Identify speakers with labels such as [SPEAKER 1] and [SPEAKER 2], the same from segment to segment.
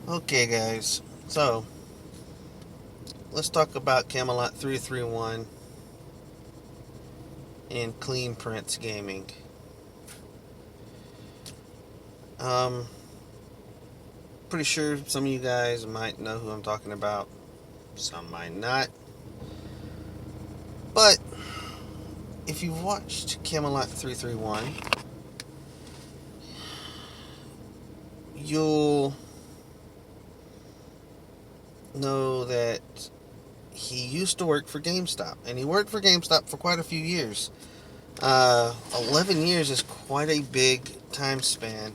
[SPEAKER 1] Okay, guys. So let's talk about Camelot331 and Clean Prince Gaming. Um, Pretty sure some of you guys might know who I'm talking about. Some might not. But if you've watched Camelot331, you'll know that he used to work for Gamestop, and he worked for Gamestop for quite a few years. 11 years is quite a big time span.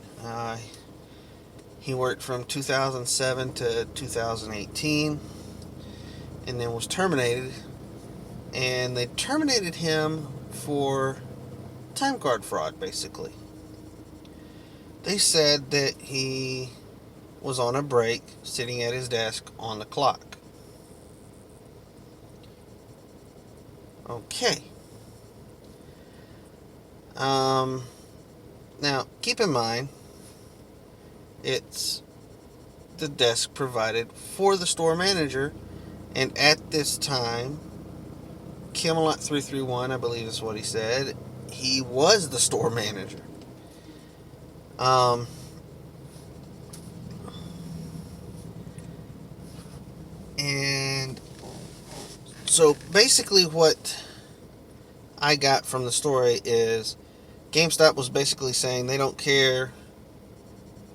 [SPEAKER 1] He worked from 2007 to 2018 and then was terminated. And they terminated him for time card fraud, basically. They said that he was on a break sitting at his desk on the clock. Okay. Now, keep in mind, it's the desk provided for the store manager, and at this time, Camelot331, I believe is what he said, he was the store manager. Um, and so basically, what I got from the story is GameStop was basically saying they don't care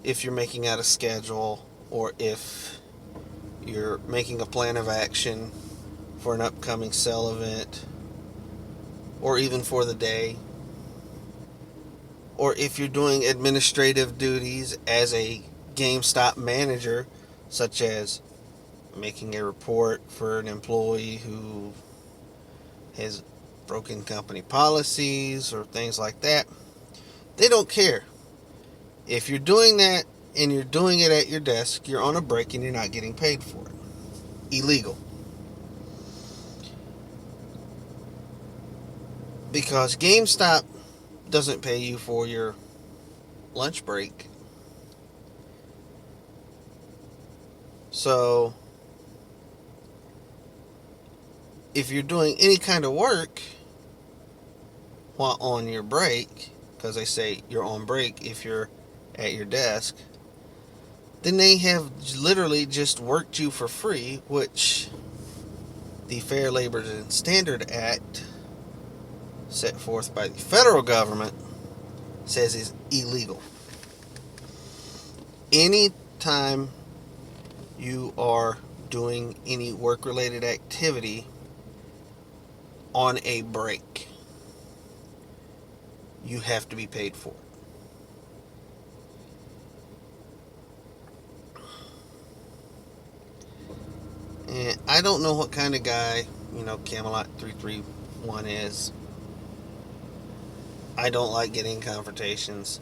[SPEAKER 1] if you're making out a schedule or if you're making a plan of action for an upcoming sale event or even for the day, or if you're doing administrative duties as a GameStop manager, such as making a report for an employee who has broken company policies or things like that. They don't care. If you're doing that and you're doing it at your desk, you're on a break and you're not getting paid for it. Illegal. Because GameStop doesn't pay you for your lunch break. So, if you're doing any kind of work while on your break, because they say you're on break if you're at your desk, then they have literally just worked you for free, which the Fair Labor and Standard Act, set forth by the federal government, says is illegal. Anytime you are doing any work-related activity on a break, you have to be paid for it. And I don't know what kind of guy, Camelot331 is. I don't like getting confrontations,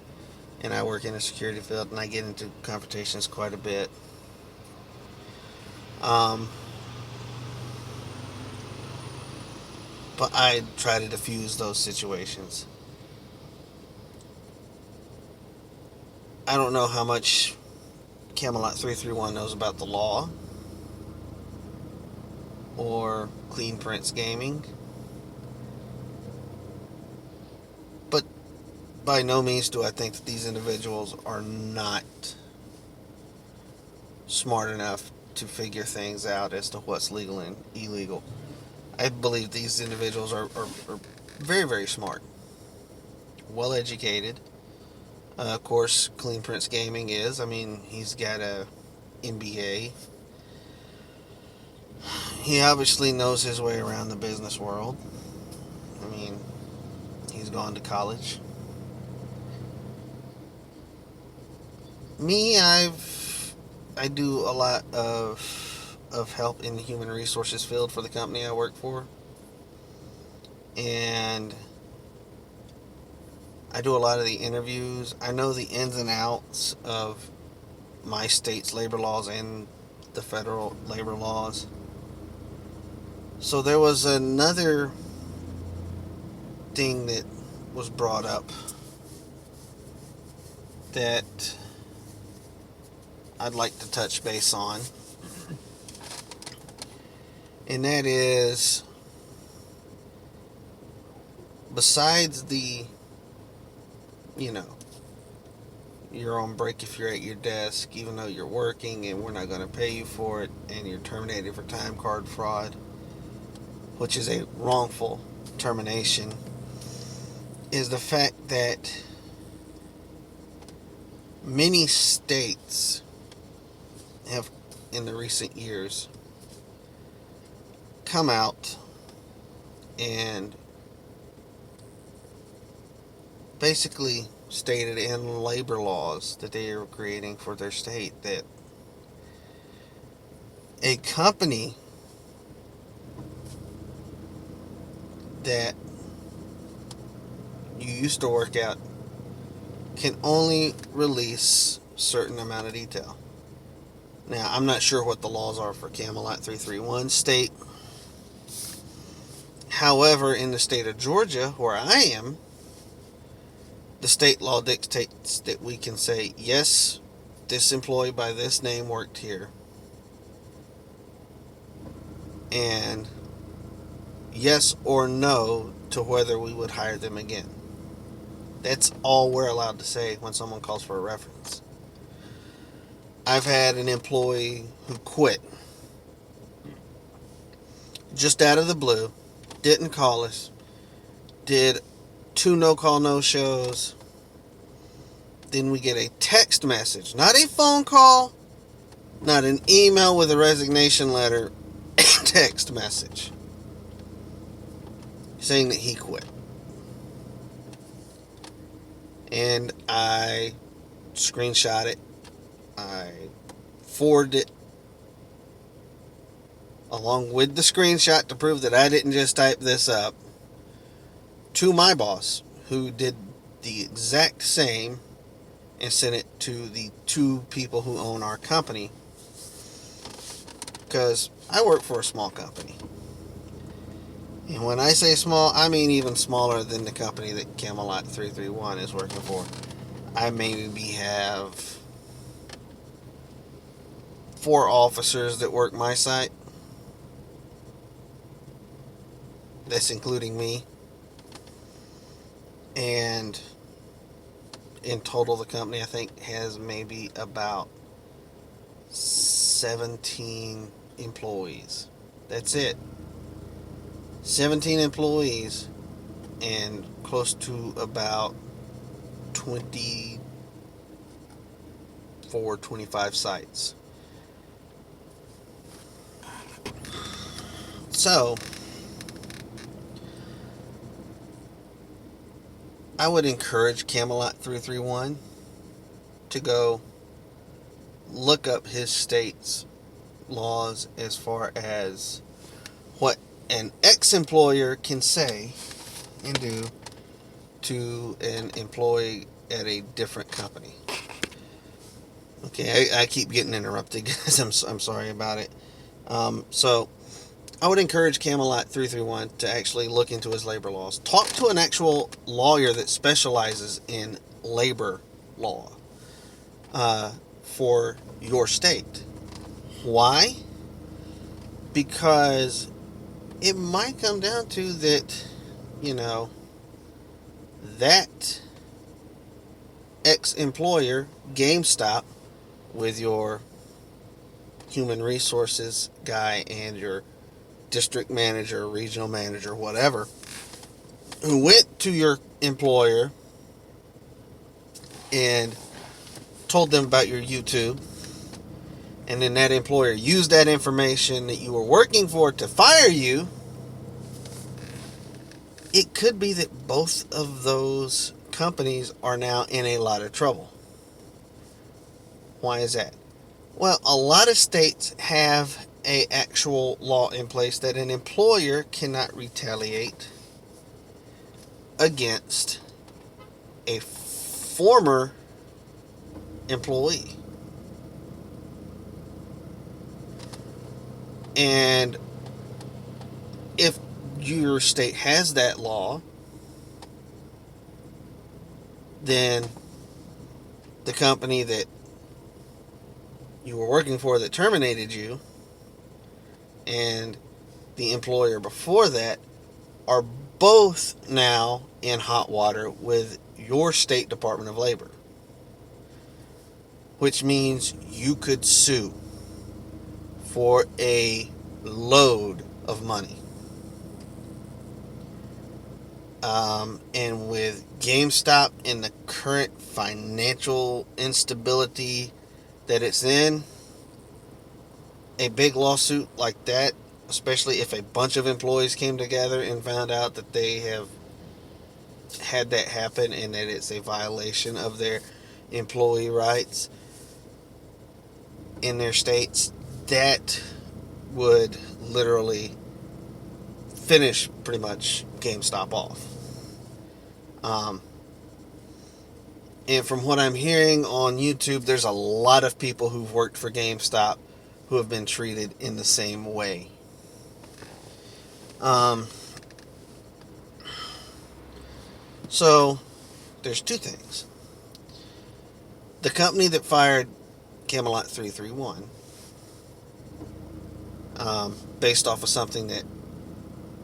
[SPEAKER 1] and I work in a security field, and I get into confrontations quite a bit. Um, but I try to diffuse those situations. I don't know how much Camelot331 knows about the law or Clean Prince Gaming, but by no means do I think that these individuals are not smart enough to figure things out as to what's legal and illegal. I believe these individuals are very, very smart, well educated. Of course, Clean Prince Gaming is. I mean, he's got a MBA. He obviously knows his way around the business world. I mean, he's gone to college. Me, I do a lot of help in the human resources field for the company I work for, and I do a lot of the interviews. I know the ins and outs of my state's labor laws and the federal labor laws. So there was another thing that was brought up that I'd like to touch base on. And that is, besides the, you know, you're on break if you're at your desk, even though you're working and we're not going to pay you for it, and you're terminated for time card fraud, which is a wrongful termination, is the fact that many states have, in the recent years, come out and basically stated in labor laws that they are creating for their state that a company that you used to work at can only release certain amount of detail. Now, I'm not sure what the laws are for Camelot331 state. However, in the state of Georgia, where I am, the state law dictates that we can say, yes, this employee by this name worked here, and yes or no to whether we would hire them again. That's all we're allowed to say when someone calls for a reference. I've had an employee who quit just out of the blue, didn't call us, did 2 no-call, no-shows. Then we get a text message, not a phone call, not an email with a resignation letter, a text message saying that he quit. And I screenshot it, I forwarded it along with the screenshot to prove that I didn't just type this up to my boss, who did the exact same and sent it to the 2 people who own our company, because I work for a small company. And when I say small, I mean even smaller than the company that Camelot331 is working for. I maybe have 4 officers that work my site. That's including me. And in total, the company, I think, has maybe about 17 employees. That's it. 17 employees and close to about 24, 25 sites. So, I would encourage Camelot331 to go look up his state's laws as far as what an ex-employer can say and do to an employee at a different company. Okay, I keep getting interrupted, guys. I'm sorry about it. So, I would encourage Camelot331 to actually look into his labor laws. Talk to an actual lawyer that specializes in labor law for your state. Why? Because it might come down to that, that ex-employer, Gamestop, with your human resources guy and your district manager, regional manager, whatever, who went to your employer and told them about your YouTube, and then that employer used that information that you were working for to fire you. It could be that both of those companies are now in a lot of trouble. Why is that? Well, a lot of states have an actual law in place that an employer cannot retaliate against a former employee. And if your state has that law, then the company that you were working for that terminated you and the employer before that are both now in hot water with your state Department of Labor, which means you could sue for a load of money. And with GameStop in the current financial instability that it's in, a big lawsuit like that, especially if a bunch of employees came together and found out that they have had that happen and that it's a violation of their employee rights in their states, that would literally finish pretty much GameStop off. And from what I'm hearing on YouTube, there's a lot of people who've worked for GameStop who have been treated in the same way. So, there's two things. The company that fired Camelot331, based off of something that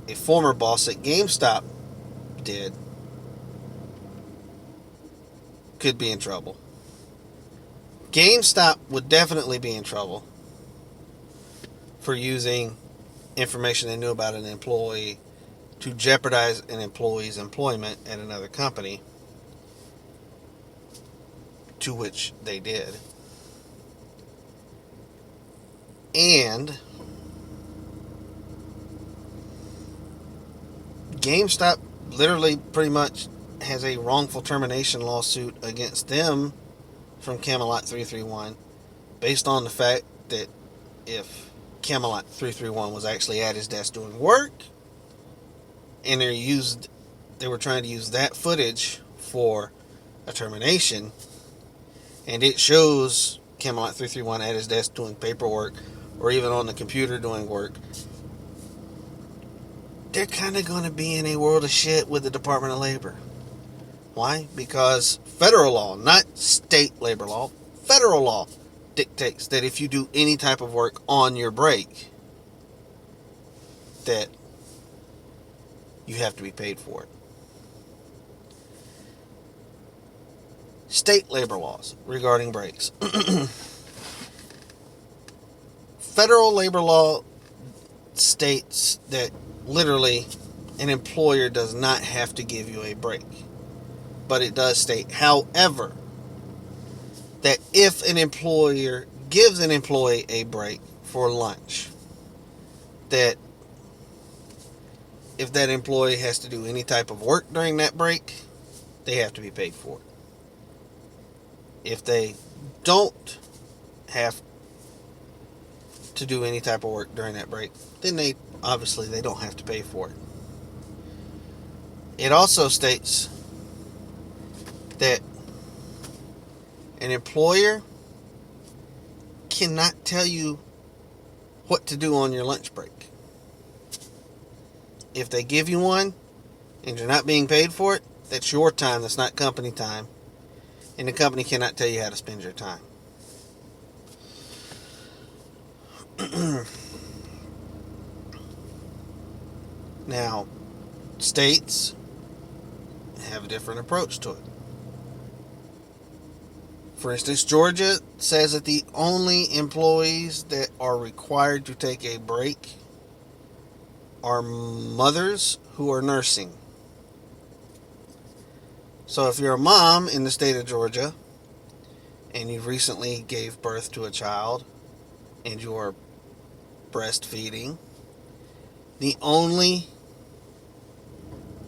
[SPEAKER 1] a former boss at GameStop did, could be in trouble. GameStop would definitely be in trouble for using information they knew about an employee to jeopardize an employee's employment at another company, to which they did. And GameStop literally pretty much has a wrongful termination lawsuit against them from Camelot331 based on the fact that if Camelot331 was actually at his desk doing work and they were trying to use that footage for a termination, and it shows Camelot331 at his desk doing paperwork or even on the computer doing work, they're kind of going to be in a world of shit with the Department of Labor. Why? Because federal law, not state labor law, federal law dictates that if you do any type of work on your break, that you have to be paid for it. State labor laws regarding breaks. Federal labor law states that literally an employer does not have to give you a break. But it does state, however, that if an employer gives an employee a break for lunch, that if that employee has to do any type of work during that break, they have to be paid for it. If they don't have to do any type of work during that break, then they don't have to pay for it. It also states that an employer cannot tell you what to do on your lunch break. If they give you one and you're not being paid for it, that's your time, that's not company time. And the company cannot tell you how to spend your time. Now, states have a different approach to it. For instance, Georgia says that the only employees that are required to take a break are mothers who are nursing. So if you're a mom in the state of Georgia and you recently gave birth to a child and you are breastfeeding, the only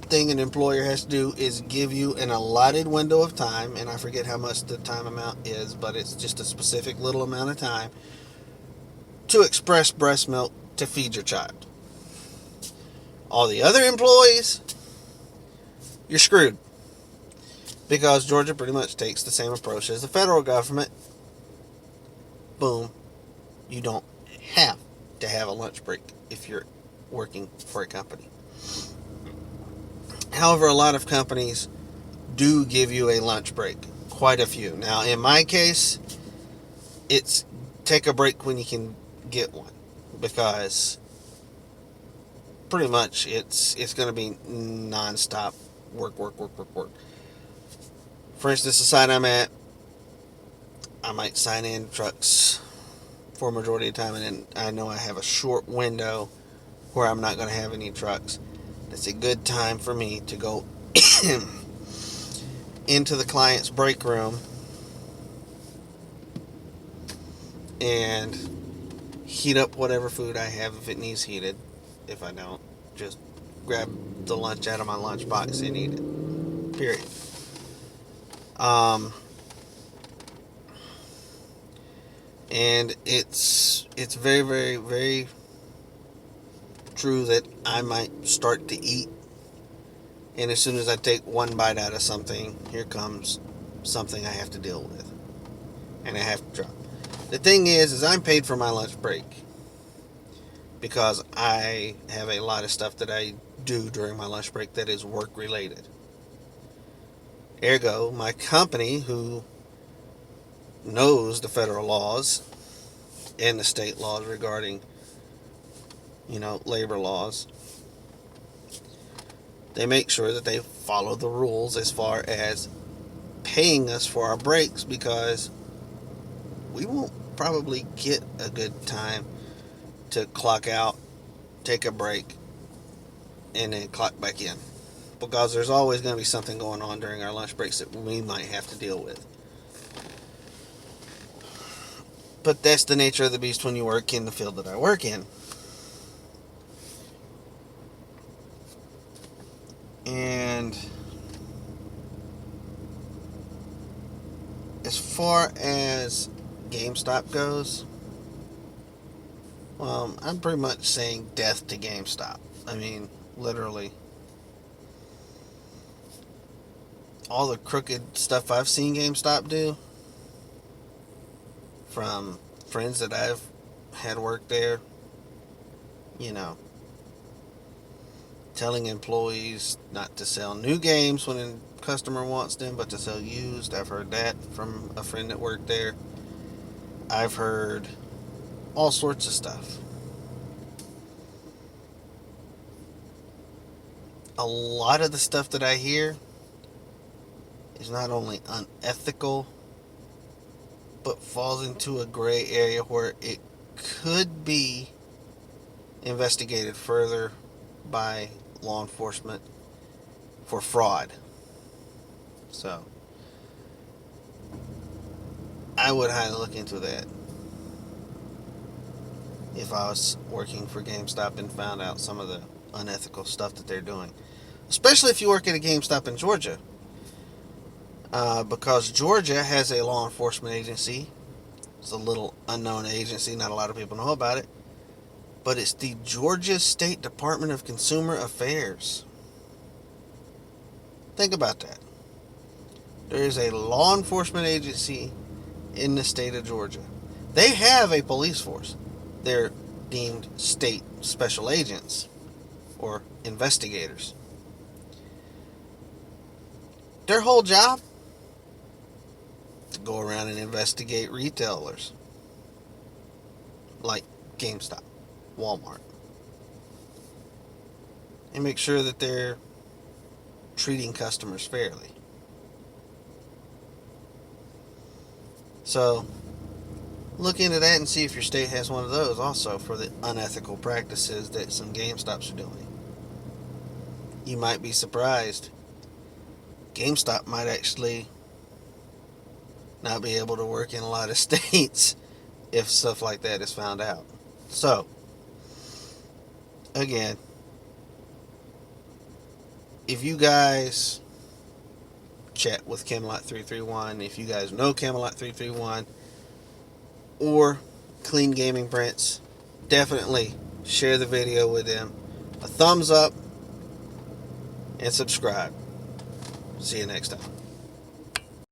[SPEAKER 1] thing an employer has to do is give you an allotted window of time, and I forget how much the time amount is, but it's just a specific little amount of time to express breast milk to feed your child. All the other employees, you're screwed, because Georgia pretty much takes the same approach as the federal government. Boom, you don't have to have a lunch break if you're working for a company. However, a lot of companies do give you a lunch break. Quite a few. Now, in my case, it's take a break when you can get one, because pretty much it's going to be non-stop work, work, work, work, work. For instance, the site I'm at, I might sign in trucks for a majority of the time, and then I know I have a short window where I'm not going to have any trucks. It's a good time for me to go into the client's break room and heat up whatever food I have if it needs heated. If I don't, just grab the lunch out of my lunchbox and eat it. Period. And it's very, very, very true that I might start to eat, and as soon as I take one bite out of something, here comes something I have to deal with, and I have to drop. The thing is I'm paid for my lunch break, because I have a lot of stuff that I do during my lunch break that is work related. Ergo, my company, who knows the federal laws and the state laws regarding, labor laws, they make sure that they follow the rules as far as paying us for our breaks, because we won't probably get a good time to clock out, take a break, and then clock back in, because there's always going to be something going on during our lunch breaks that we might have to deal with. But that's the nature of the beast when you work in the field that I work in. And as far as GameStop goes, well, I'm pretty much saying death to GameStop. I mean, literally. All the crooked stuff I've seen GameStop do, from friends that I've had work there, telling employees not to sell new games when a customer wants them, but to sell used. I've heard that from a friend that worked there. I've heard all sorts of stuff. A lot of the stuff that I hear is not only unethical, but falls into a gray area where it could be investigated further by law enforcement for fraud. So I would highly look into that if I was working for GameStop and found out some of the unethical stuff that they're doing, especially if you work at a GameStop in Georgia, because Georgia has a law enforcement agency. It's a little unknown agency, not a lot of people know about it, but it's the Georgia State Department of Consumer Affairs. Think about that. There is a law enforcement agency in the state of Georgia. They have a police force. They're deemed state special agents or investigators. Their whole job? To go around and investigate retailers like GameStop, Walmart, and make sure that they're treating customers fairly. So look into that and see if your state has one of those also, for the unethical practices that some GameStops are doing. You might be surprised. GameStop might actually not be able to work in a lot of states if stuff like that is found out. So, again, if you guys chat with Camelot331, if you guys know Camelot331 or Clean Gaming Prince, definitely share the video with them. A thumbs up and subscribe. See you next time.